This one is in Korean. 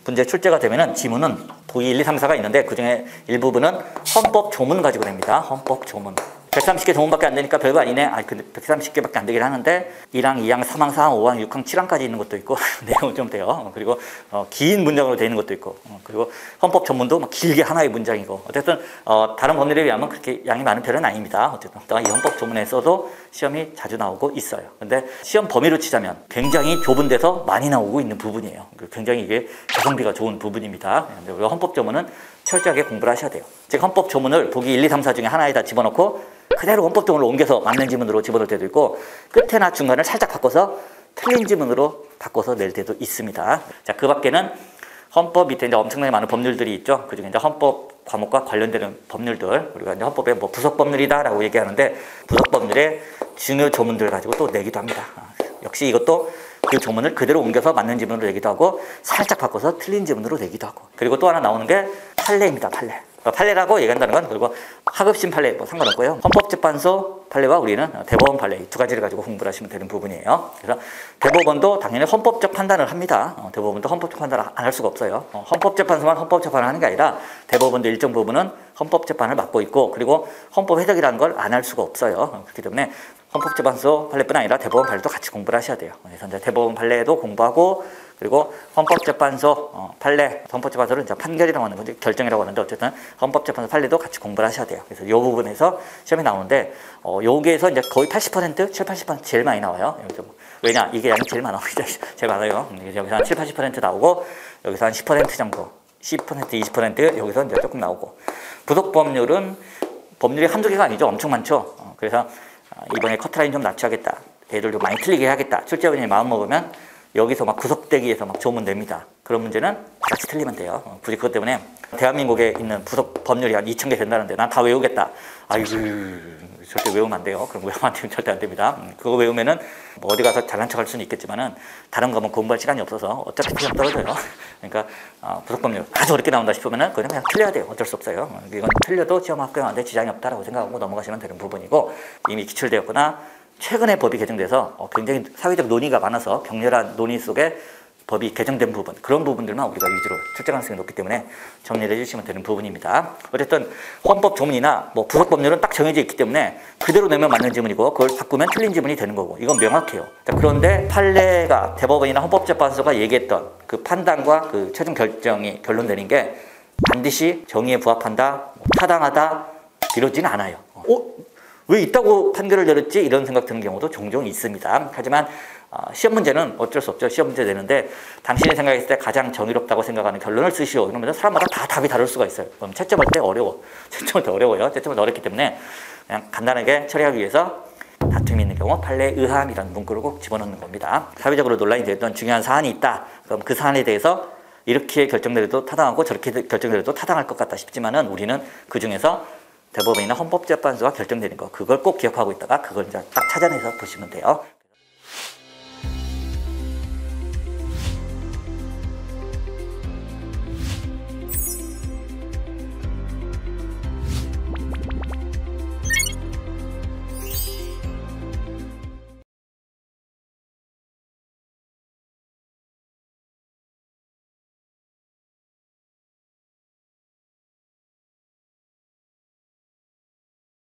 문제 출제가 되면은 지문은 보기 1, 2, 3, 4가 있는데 그중에 일부분은 헌법 조문 가지고 냅니다. 헌법 조문. 130개 조문밖에 안 되니까 별거 아니네. 근데 130개밖에 안 되긴 하는데 1항, 2항, 3항, 4항, 5항, 6항, 7항까지 있는 것도 있고 내용은 좀 돼요. 그리고 긴 문장으로 되어 있는 것도 있고 그리고 헌법 전문도 막 길게 하나의 문장이고 어쨌든 다른 법률에 비하면 그렇게 양이 많은 편은 아닙니다. 어쨌든 이 헌법 조문에서도 시험이 자주 나오고 있어요. 근데 시험 범위로 치자면 굉장히 좁은 데서 많이 나오고 있는 부분이에요. 굉장히 이게 가성비가 좋은 부분입니다. 우리가 헌법 조문은 철저하게 공부를 하셔야 돼요. 즉 헌법 조문을 보기 1, 2, 3, 4 중에 하나에다 집어넣고 그대로 헌법 조문으로 옮겨서 맞는 지문으로 집어넣을 때도 있고 끝에나 중간을 살짝 바꿔서 틀린 지문으로 바꿔서 낼 때도 있습니다. 자, 그 밖에는 헌법 밑에 이제 엄청나게 많은 법률들이 있죠. 그 중에 이제 헌법 과목과 관련되는 법률들, 우리가 이제 헌법에 뭐 부속 법률이다라고 얘기하는데 부속 법률의 중요 조문들 가지고 또 내기도 합니다. 역시 이것도 그 조문을 그대로 옮겨서 맞는 지문으로 내기도 하고 살짝 바꿔서 틀린 지문으로 내기도 하고 그리고 또 하나 나오는 게 판례입니다. 판례. 판례라고 얘기한다는 건 그리고 하급심 판례 뭐 상관없고요. 헌법재판소 판례와 우리는 대법원 판례 두 가지를 가지고 공부를 하시면 되는 부분이에요. 그래서 대법원도 당연히 헌법적 판단을 합니다. 대법원도 헌법적 판단을 안 할 수가 없어요. 헌법재판소만 헌법재판을 하는 게 아니라 대법원도 일정 부분은 헌법재판을 맡고 있고 그리고 헌법 해석이라는 걸 안 할 수가 없어요. 그렇기 때문에 헌법재판소 판례뿐 아니라 대법원 판례도 같이 공부를 하셔야 돼요. 그래서 이제 대법원 판례도 공부하고 그리고 헌법재판소 판례, 헌법재판소는 이제 판결이라고 하는 건지 결정이라고 하는데 어쨌든 헌법재판소 판례도 같이 공부를 하셔야 돼요. 그래서 이 부분에서 시험이 나오는데 여기에서 이제 거의 80%, 7, 80% 제일 많이 나와요. 왜냐? 이게 양이 제일 많아요. 제일 많아요. 여기서 한 7, 80% 나오고 여기서 한 10% 정도, 10%, 20% 여기서 이제 조금 나오고 부속 법률은 법률이 한두 개가 아니죠. 엄청 많죠. 그래서 이번에 커트라인 좀 낮춰야겠다. 애들 좀 많이 틀리게 해야겠다. 출제원이 마음 먹으면 여기서 막 구속대기에서 막 조문 냅니다. 그런 문제는 같이 틀리면 돼요. 굳이 그것 때문에 대한민국에 있는 부속 법률이 한 2,000개 된다는데 난 다 외우겠다. 아이고 절대 외우면 안 돼요. 그럼 외우면 안 되면 절대 안 됩니다. 그거 외우면은 뭐 어디 가서 잘난 척할 수는 있겠지만은 다른 과목 공부할 시간이 없어서 어차피 시험 떨어져요. 그러니까 부속 법률 아주 어렵게 나온다 싶으면은 그냥 틀려야 돼요. 어쩔 수 없어요. 이건 틀려도 시험 합격하는데 지장이 없다라고 생각하고 넘어가시면 되는 부분이고 이미 기출되었거나 최근에 법이 개정돼서 굉장히 사회적 논의가 많아서 격렬한 논의 속에 법이 개정된 부분 그런 부분들만 우리가 위주로 출제 가능성이 높기 때문에 정리를 해주시면 되는 부분입니다. 어쨌든 헌법 조문이나 뭐 부속 법률은 딱 정해져 있기 때문에 그대로 내면 맞는 지문이고 그걸 바꾸면 틀린 지문이 되는 거고 이건 명확해요. 자, 그런데 판례가 대법원이나 헌법재판소가 얘기했던 그 판단과 그 최종 결정이 결론 내린 게 반드시 정의에 부합한다, 타당하다 이러지는 않아요. 왜 있다고 판결을 내렸지? 이런 생각 드는 경우도 종종 있습니다. 하지만 시험 문제는 어쩔 수 없죠. 시험 문제 내는데 당신이 생각했을 때 가장 정의롭다고 생각하는 결론을 쓰시오. 이러면 사람마다 다 답이 다를 수가 있어요. 그럼 채점할 때 어려워. 채점할 때 어려워요. 채점할 때 어렵기 때문에 그냥 간단하게 처리하기 위해서 다툼이 있는 경우 판례에 의함이라는 문구를 꼭 집어넣는 겁니다. 사회적으로 논란이 됐던 중요한 사안이 있다. 그럼 그 사안에 대해서 이렇게 결정내려도 타당하고 저렇게 결정내려도 타당할 것 같다 싶지만은 우리는 그 중에서 대법원이나 헌법재판소가 결정되는 거 그걸 꼭 기억하고 있다가 그걸 이제 딱 찾아내서 보시면 돼요.